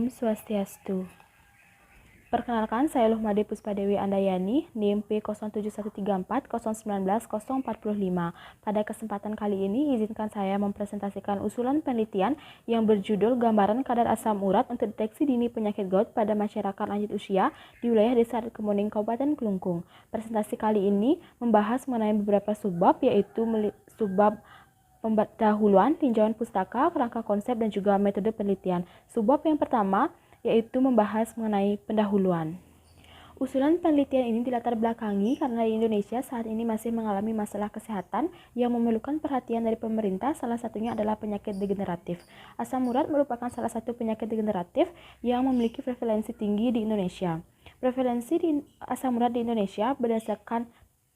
Om Swastiastu. Perkenalkan, saya Luhmade Puspadewi Andayani, NIM P07134019045. Pada kesempatan kali ini, izinkan saya mempresentasikan usulan penelitian yang berjudul Gambaran Kadar Asam Urat untuk Deteksi Dini Penyakit Gout pada Masyarakat Lanjut Usia di wilayah Desa Adat Kemuning, Kabupaten Kelungkung. Presentasi kali ini membahas mengenai beberapa subbab, yaitu subbab pendahuluan, tinjauan pustaka, kerangka konsep, dan juga metode penelitian. Subbab yang pertama yaitu membahas mengenai pendahuluan. Usulan penelitian ini dilatar belakangi karena di Indonesia saat ini masih mengalami masalah kesehatan yang memerlukan perhatian dari pemerintah, salah satunya adalah penyakit degeneratif. Asam urat merupakan salah satu penyakit degeneratif yang memiliki prevalensi tinggi di Indonesia. Prevalensi asam urat di Indonesia berdasarkan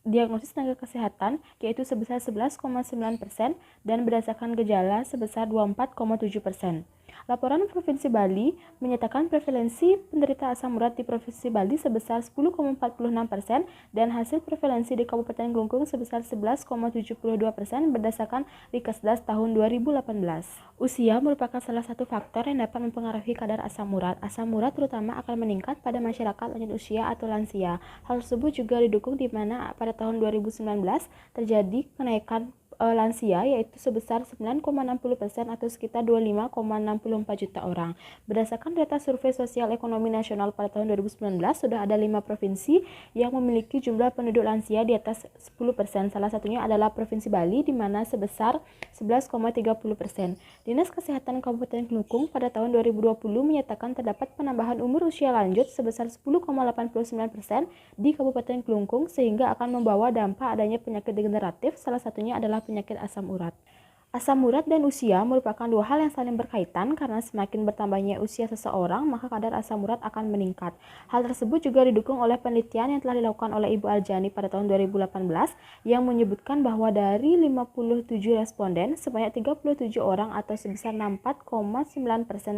diagnosis tenaga kesehatan yaitu sebesar 11,9% dan berdasarkan gejala sebesar 24,7%. Laporan Provinsi Bali menyatakan prevalensi penderita asam urat di Provinsi Bali sebesar 10,46% dan hasil prevalensi di Kabupaten Kelungkung sebesar 11,72% berdasarkan Rikasdas tahun 2018. Usia merupakan salah satu faktor yang dapat mempengaruhi kadar asam urat. Asam urat terutama akan meningkat pada masyarakat lanjut usia atau lansia. Hal tersebut juga didukung di mana pada tahun 2019 terjadi kenaikan lansia yaitu sebesar 9,60% atau sekitar 25,64 juta orang. Berdasarkan data Survei Sosial Ekonomi Nasional pada tahun 2019, sudah ada 5 provinsi yang memiliki jumlah penduduk lansia di atas 10%. Salah satunya adalah Provinsi Bali di mana sebesar 11,30%. Dinas Kesehatan Kabupaten Kelungkung pada tahun 2020 menyatakan terdapat penambahan umur usia lanjut sebesar 10,89% di Kabupaten Kelungkung sehingga akan membawa dampak adanya penyakit degeneratif, salah satunya adalah penyakit asam urat. Asam urat dan usia merupakan dua hal yang saling berkaitan karena semakin bertambahnya usia seseorang, maka kadar asam urat akan meningkat. Hal tersebut juga didukung oleh penelitian yang telah dilakukan oleh Ibu Aljani pada tahun 2018 yang menyebutkan bahwa dari 57 responden, sebanyak 37 orang atau sebesar 64,9%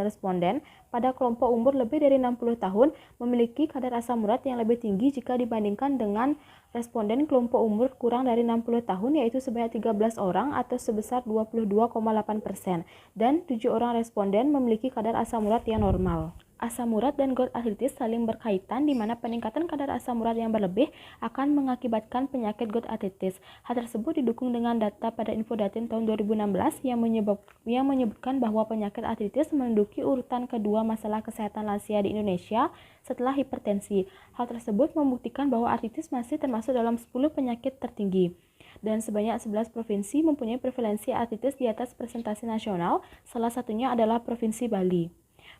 responden pada kelompok umur lebih dari 60 tahun memiliki kadar asam urat yang lebih tinggi jika dibandingkan dengan responden kelompok umur kurang dari 60 tahun yaitu sebanyak 13 orang atau sebesar 22,8% dan 7 orang responden memiliki kadar asam urat yang normal. Asam urat dan gout arthritis saling berkaitan di mana peningkatan kadar asam urat yang berlebih akan mengakibatkan penyakit gout arthritis. Hal tersebut didukung dengan data pada Infodatin tahun 2016 yang menyebutkan bahwa penyakit arthritis menduduki urutan kedua masalah kesehatan lansia di Indonesia setelah hipertensi. Hal tersebut membuktikan bahwa arthritis masih termasuk dalam 10 penyakit tertinggi. Dan sebanyak 11 provinsi mempunyai prevalensi arthritis di atas presentasi nasional, salah satunya adalah Provinsi Bali.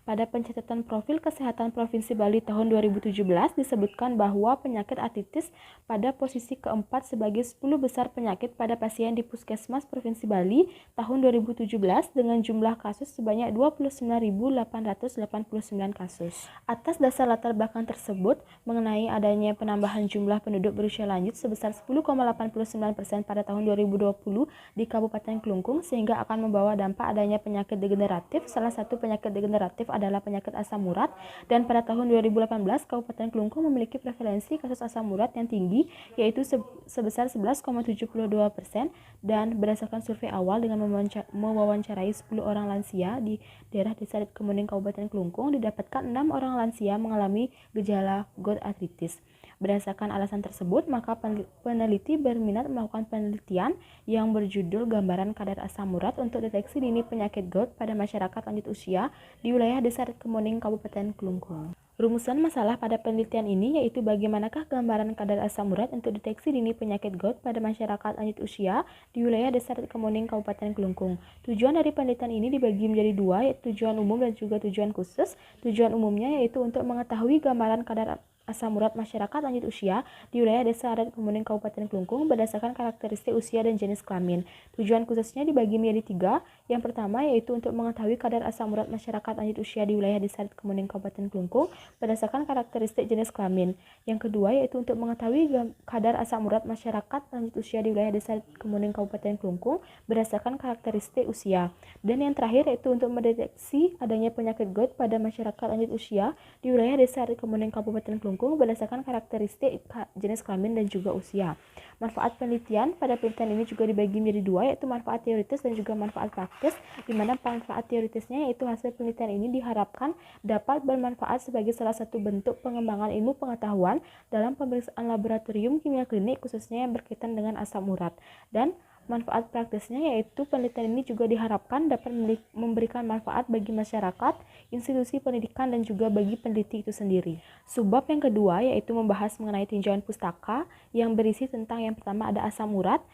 Pada pencatatan profil kesehatan Provinsi Bali tahun 2017 disebutkan bahwa penyakit artritis pada posisi keempat sebagai 10 besar penyakit pada pasien di Puskesmas Provinsi Bali tahun 2017 dengan jumlah kasus sebanyak 29.889 kasus. Atas dasar latar belakang tersebut mengenai adanya penambahan jumlah penduduk berusia lanjut sebesar 10,89% pada tahun 2020 di Kabupaten Kelungkung sehingga akan membawa dampak adanya penyakit degeneratif. Salah satu penyakit degeneratif adalah penyakit asam urat dan pada tahun 2018 Kabupaten Kelungkung memiliki prevalensi kasus asam urat yang tinggi yaitu sebesar 11,72% dan berdasarkan survei awal dengan mewawancarai 10 orang lansia di daerah Desa Adat Kemuning Kabupaten Kelungkung didapatkan 6 orang lansia mengalami gejala gout arthritis. Berdasarkan alasan tersebut, maka peneliti berminat melakukan penelitian yang berjudul Gambaran Kadar Asam Urat untuk Deteksi Dini Penyakit Gout pada Masyarakat Lanjut Usia di wilayah Desa Adat Kemuning Kabupaten Kelungkung. Rumusan masalah pada penelitian ini yaitu bagaimanakah gambaran kadar asam urat untuk deteksi dini penyakit gout pada masyarakat lanjut usia di wilayah Desa Adat Kemuning Kabupaten Kelungkung. Tujuan dari penelitian ini dibagi menjadi dua, yaitu tujuan umum dan juga tujuan khusus. Tujuan umumnya yaitu untuk mengetahui gambaran kadar asam urat masyarakat lanjut usia di wilayah Desa Adat Kemuning Kabupaten Kelungkung berdasarkan karakteristik usia dan jenis kelamin. Tujuan khususnya dibagi menjadi tiga. Yang pertama yaitu untuk mengetahui kadar asam urat masyarakat lanjut usia di wilayah Desa Adat Kemuning Kabupaten Kelungkung berdasarkan karakteristik jenis kelamin. Yang kedua yaitu untuk mengetahui kadar asam urat masyarakat lanjut usia di wilayah Desa Adat Kemuning Kabupaten Kelungkung berdasarkan karakteristik usia. Dan yang terakhir yaitu untuk mendeteksi adanya penyakit gout pada masyarakat lanjut usia di wilayah Desa Adat Kemuning Kabupaten Kelungkung berdasarkan karakteristik jenis kelamin dan juga usia. Manfaat penelitian pada penelitian ini juga dibagi menjadi dua, yaitu manfaat teoritis dan juga manfaat praktis, di mana manfaat teoritisnya yaitu hasil penelitian ini diharapkan dapat bermanfaat sebagai salah satu bentuk pengembangan ilmu pengetahuan dalam pemeriksaan laboratorium kimia klinik, khususnya yang berkaitan dengan asam urat. Dan manfaat praktisnya yaitu penelitian ini juga diharapkan dapat memberikan manfaat bagi masyarakat, institusi pendidikan, dan juga bagi peneliti itu sendiri. Subbab yang kedua yaitu membahas mengenai tinjauan pustaka yang berisi tentang yang pertama ada asam urat.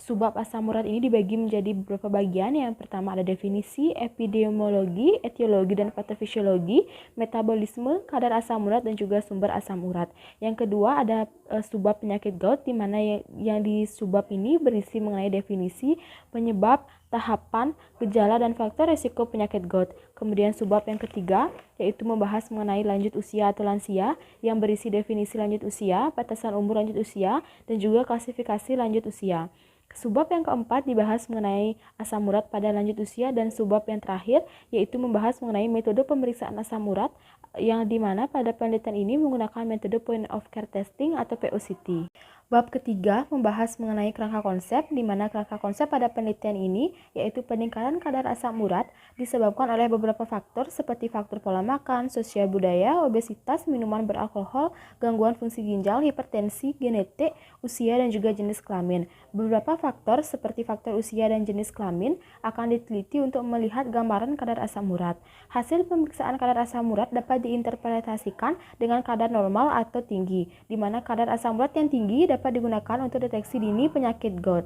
Subbab asam urat ini dibagi menjadi beberapa bagian. Yang pertama ada definisi, epidemiologi, etiologi dan patofisiologi, metabolisme, kadar asam urat, dan juga sumber asam urat. Yang kedua ada subbab penyakit gout, di mana yang di subbab ini berisi mengenai definisi, penyebab, tahapan, gejala, dan faktor risiko penyakit gout. Kemudian subbab yang ketiga yaitu membahas mengenai lanjut usia atau lansia, yang berisi definisi lanjut usia, batasan umur lanjut usia, dan juga klasifikasi lanjut usia. Subbab yang keempat dibahas mengenai asam urat pada lanjut usia, dan subbab yang terakhir yaitu membahas mengenai metode pemeriksaan asam urat, yang dimana pada penelitian ini menggunakan metode point of care testing atau POCT. Bab ketiga membahas mengenai kerangka konsep, di mana kerangka konsep pada penelitian ini yaitu peningkatan kadar asam urat disebabkan oleh beberapa faktor seperti faktor pola makan, sosial budaya, obesitas, minuman beralkohol, gangguan fungsi ginjal, hipertensi, genetik, usia, dan juga jenis kelamin. Beberapa faktor seperti faktor usia dan jenis kelamin akan diteliti untuk melihat gambaran kadar asam urat. Hasil pemeriksaan kadar asam urat dapat diinterpretasikan dengan kadar normal atau tinggi, di mana kadar asam urat yang tinggi dapat digunakan untuk deteksi dini penyakit gout.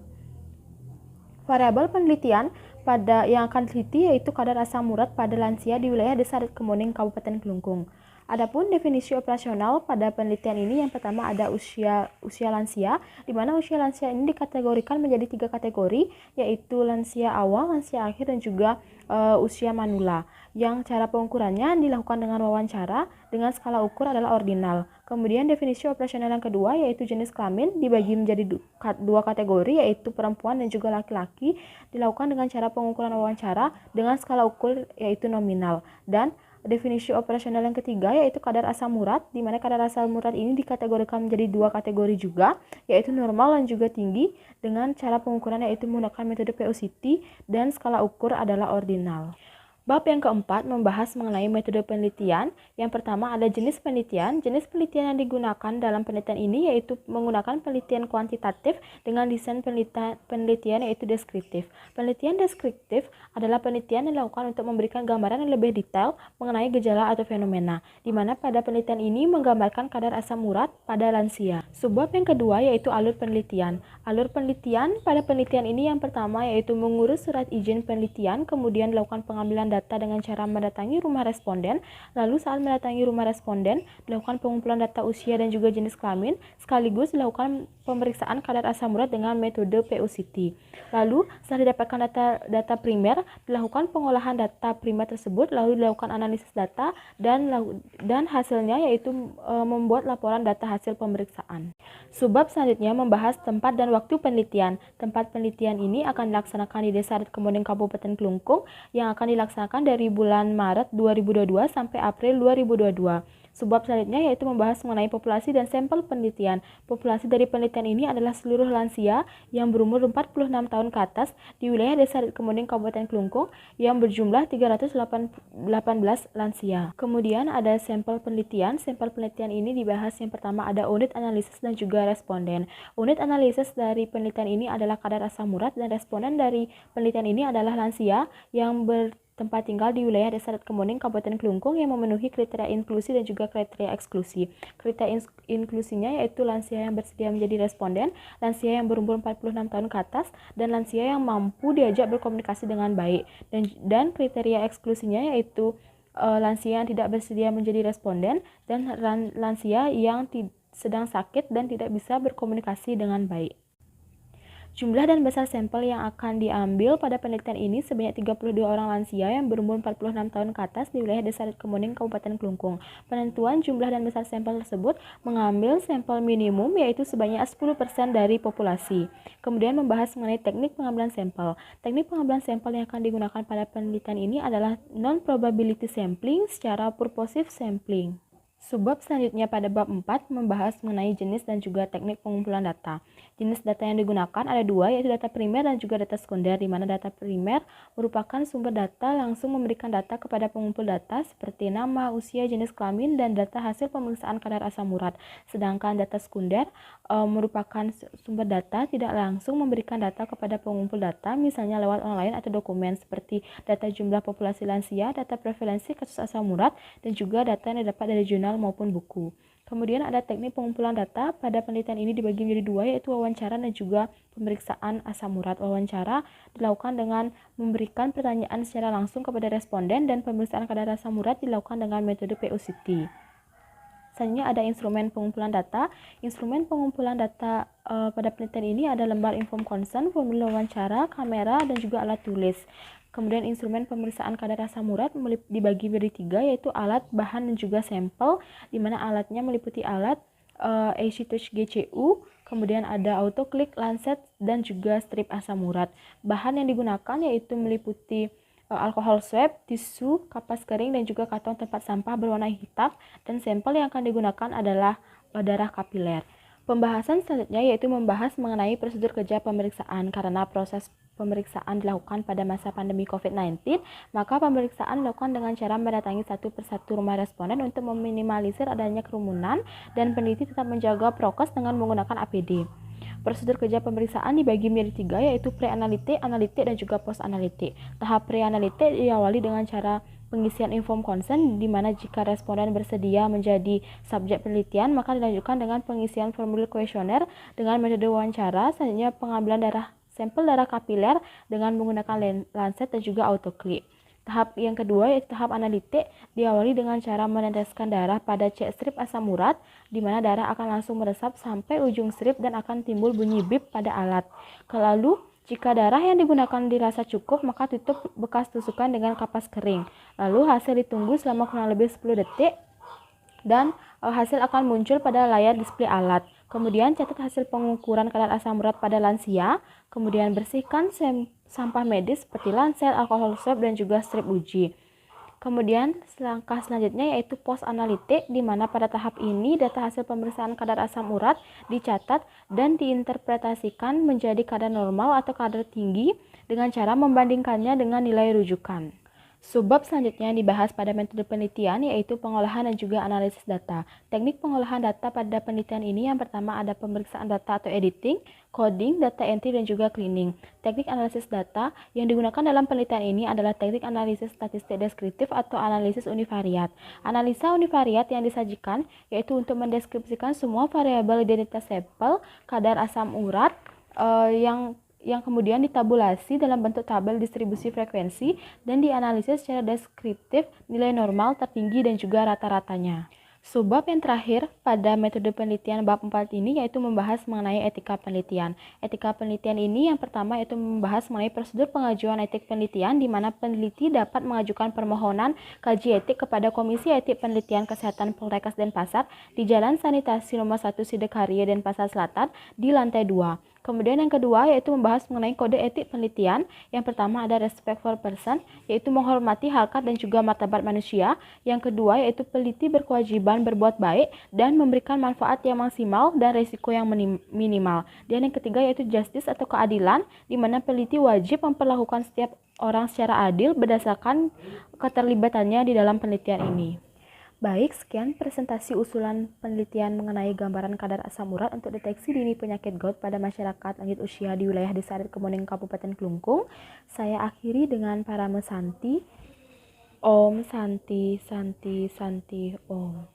Variabel penelitian yang akan diteliti yaitu kadar asam urat pada lansia di wilayah Desa Adat Kemuning, Kabupaten Kelungkung. Adapun definisi operasional pada penelitian ini yang pertama ada usia lansia, di mana usia lansia ini dikategorikan menjadi 3 kategori, yaitu lansia awal, lansia akhir, dan juga usia manula. Yang cara pengukurannya dilakukan dengan wawancara dengan skala ukur adalah ordinal. Kemudian definisi operasional yang kedua yaitu jenis kelamin dibagi menjadi 2 kategori, yaitu perempuan dan juga laki-laki, dilakukan dengan cara pengukuran wawancara dengan skala ukur yaitu nominal. Dan definisi operasional yang ketiga yaitu kadar asam urat, di mana kadar asam urat ini dikategorikan menjadi 2 kategori juga, yaitu normal dan juga tinggi, dengan cara pengukuran yaitu menggunakan metode POCT dan skala ukur adalah ordinal. Bab yang keempat membahas mengenai metode penelitian. Yang pertama ada jenis penelitian. Jenis penelitian yang digunakan dalam penelitian ini yaitu menggunakan penelitian kuantitatif dengan desain penelitian yaitu deskriptif. Penelitian deskriptif adalah penelitian yang dilakukan untuk memberikan gambaran yang lebih detail mengenai gejala atau fenomena, di mana pada penelitian ini menggambarkan kadar asam urat pada lansia. Subbab yang kedua yaitu alur penelitian. Alur penelitian pada penelitian ini yang pertama yaitu mengurus surat izin penelitian, kemudian dilakukan pengambilan data dengan cara mendatangi rumah responden. Lalu saat mendatangi rumah responden, dilakukan pengumpulan data usia dan juga jenis kelamin, sekaligus dilakukan pemeriksaan kadar asam urat dengan metode POCT. Lalu setelah didapatkan data primer, dilakukan pengolahan data primer tersebut, lalu dilakukan analisis data dan hasilnya yaitu membuat laporan data hasil pemeriksaan. Subbab selanjutnya membahas tempat dan waktu penelitian. Tempat penelitian ini akan dilaksanakan di Desa Adat Kemuning, Kabupaten Kelungkung, yang akan dilaksanakan dari bulan Maret 2022 sampai April 2022. Subbab selanjutnya yaitu membahas mengenai populasi dan sampel penelitian. Populasi dari penelitian ini adalah seluruh lansia yang berumur 46 tahun ke atas di wilayah Desa Adat Kemuning, Kabupaten Kelungkung, yang berjumlah 318 lansia. Kemudian ada sampel penelitian. Sampel penelitian ini dibahas yang pertama ada unit analisis dan juga responden. Unit analisis dari penelitian ini adalah kadar asam urat, dan responden dari penelitian ini adalah lansia yang tempat tinggal di wilayah Desa Adat Kemuning, Kabupaten Kelungkung, yang memenuhi kriteria inklusi dan juga kriteria eksklusi. Kriteria inklusinya yaitu lansia yang bersedia menjadi responden, lansia yang berumur 46 tahun ke atas, dan lansia yang mampu diajak berkomunikasi dengan baik. Dan kriteria eksklusinya yaitu lansia yang tidak bersedia menjadi responden, dan lansia yang sedang sakit dan tidak bisa berkomunikasi dengan baik. Jumlah dan besar sampel yang akan diambil pada penelitian ini sebanyak 32 orang lansia yang berumur 46 tahun ke atas di wilayah Desa Adat Kemuning, Kabupaten Kelungkung. Penentuan jumlah dan besar sampel tersebut mengambil sampel minimum yaitu sebanyak 10% dari populasi. Kemudian membahas mengenai teknik pengambilan sampel. Teknik pengambilan sampel yang akan digunakan pada penelitian ini adalah non-probability sampling secara purposive sampling. Subbab selanjutnya pada bab 4 membahas mengenai jenis dan juga teknik pengumpulan data. Jenis data yang digunakan ada dua, yaitu data primer dan juga data sekunder, di mana data primer merupakan sumber data langsung memberikan data kepada pengumpul data seperti nama, usia, jenis kelamin, dan data hasil pemeriksaan kadar asam urat. Sedangkan data sekunder merupakan sumber data tidak langsung memberikan data kepada pengumpul data, misalnya lewat online atau dokumen seperti data jumlah populasi lansia, data prevalensi kasus asam urat, dan juga data yang didapat dari jurnal maupun buku. Kemudian ada teknik pengumpulan data. Pada penelitian ini dibagi menjadi dua, yaitu wawancara dan juga pemeriksaan asam urat. Wawancara dilakukan dengan memberikan pertanyaan secara langsung kepada responden, dan pemeriksaan kadar asam urat dilakukan dengan metode POCT. Selanjutnya ada instrumen pengumpulan data. Instrumen pengumpulan data pada penelitian ini ada lembar inform consent, formulir wawancara, kamera, dan juga alat tulis. Kemudian instrumen pemeriksaan kadar asam urat dibagi menjadi tiga, yaitu alat, bahan, dan juga sampel, di mana alatnya meliputi alat AC-Touch GCU, kemudian ada autoclick, lancet, dan juga strip asam urat. Bahan yang digunakan yaitu meliputi alkohol swab, tisu, kapas kering, dan juga kantong tempat sampah berwarna hitam, dan sampel yang akan digunakan adalah darah kapiler. Pembahasan selanjutnya yaitu membahas mengenai prosedur kerja pemeriksaan. Karena proses pemeriksaan dilakukan pada masa pandemi COVID-19, maka pemeriksaan dilakukan dengan cara mendatangi satu persatu rumah responden untuk meminimalisir adanya kerumunan, dan peneliti tetap menjaga prokes dengan menggunakan APD. Prosedur kerja pemeriksaan dibagi menjadi tiga, yaitu pre-analitik, analitik, dan juga post-analitik. Tahap pre-analitik diawali dengan cara pengisian inform consent, di mana jika responden bersedia menjadi subjek penelitian, maka dilanjutkan dengan pengisian formulir kuesioner dengan metode wawancara. Selanjutnya pengambilan sampel darah kapiler dengan menggunakan lancet dan juga autoclick. Tahap yang kedua yaitu tahap analitik, diawali dengan cara meneteskan darah pada cek strip asam urat, di mana darah akan langsung meresap sampai ujung strip dan akan timbul bunyi bip pada alat. Lalu, jika darah yang digunakan dirasa cukup, maka tutup bekas tusukan dengan kapas kering. Lalu hasil ditunggu selama kurang lebih 10 detik, dan hasil akan muncul pada layar display alat. Kemudian catat hasil pengukuran kadar asam urat pada lansia, kemudian bersihkan sampah medis seperti lancet, alkohol swab, dan juga strip uji. Kemudian langkah selanjutnya yaitu post analitik, di mana pada tahap ini data hasil pemeriksaan kadar asam urat dicatat dan diinterpretasikan menjadi kadar normal atau kadar tinggi dengan cara membandingkannya dengan nilai rujukan. Subbab selanjutnya yang dibahas pada metode penelitian yaitu pengolahan dan juga analisis data. Teknik pengolahan data pada penelitian ini yang pertama ada pemeriksaan data atau editing, coding, data entry, dan juga cleaning. Teknik analisis data yang digunakan dalam penelitian ini adalah teknik analisis statistik deskriptif atau analisis univariat. Analisa univariat yang disajikan yaitu untuk mendeskripsikan semua variabel identitas sampel kadar asam urat yang kemudian ditabulasi dalam bentuk tabel distribusi frekuensi dan dianalisis secara deskriptif nilai normal, tertinggi, dan juga rata-ratanya. Subbab yang terakhir pada metode penelitian bab 4 ini yaitu membahas mengenai etika penelitian. Etika penelitian ini yang pertama yaitu membahas mengenai prosedur pengajuan etik penelitian, di mana peneliti dapat mengajukan permohonan kaji etik kepada Komisi Etik Penelitian Kesehatan Poltekkes Denpasar di Jalan Sanitasi Nomor 1 Sidekaria Denpasar Selatan di lantai 2. Kemudian yang kedua yaitu membahas mengenai kode etik penelitian. Yang pertama ada respect for person, yaitu menghormati harkat dan juga martabat manusia. Yang kedua yaitu peneliti berkewajiban berbuat baik dan memberikan manfaat yang maksimal dan risiko yang minimal. Dan yang ketiga yaitu justice atau keadilan, di mana peneliti wajib memperlakukan setiap orang secara adil berdasarkan keterlibatannya di dalam penelitian ini. Baik, sekian presentasi usulan penelitian mengenai gambaran kadar asam urat untuk deteksi dini penyakit gout pada masyarakat lanjut usia di wilayah Desa Adat Kemuning Kabupaten Klungkung. Saya akhiri dengan parame Santi. Om Santi Santi Santi Om.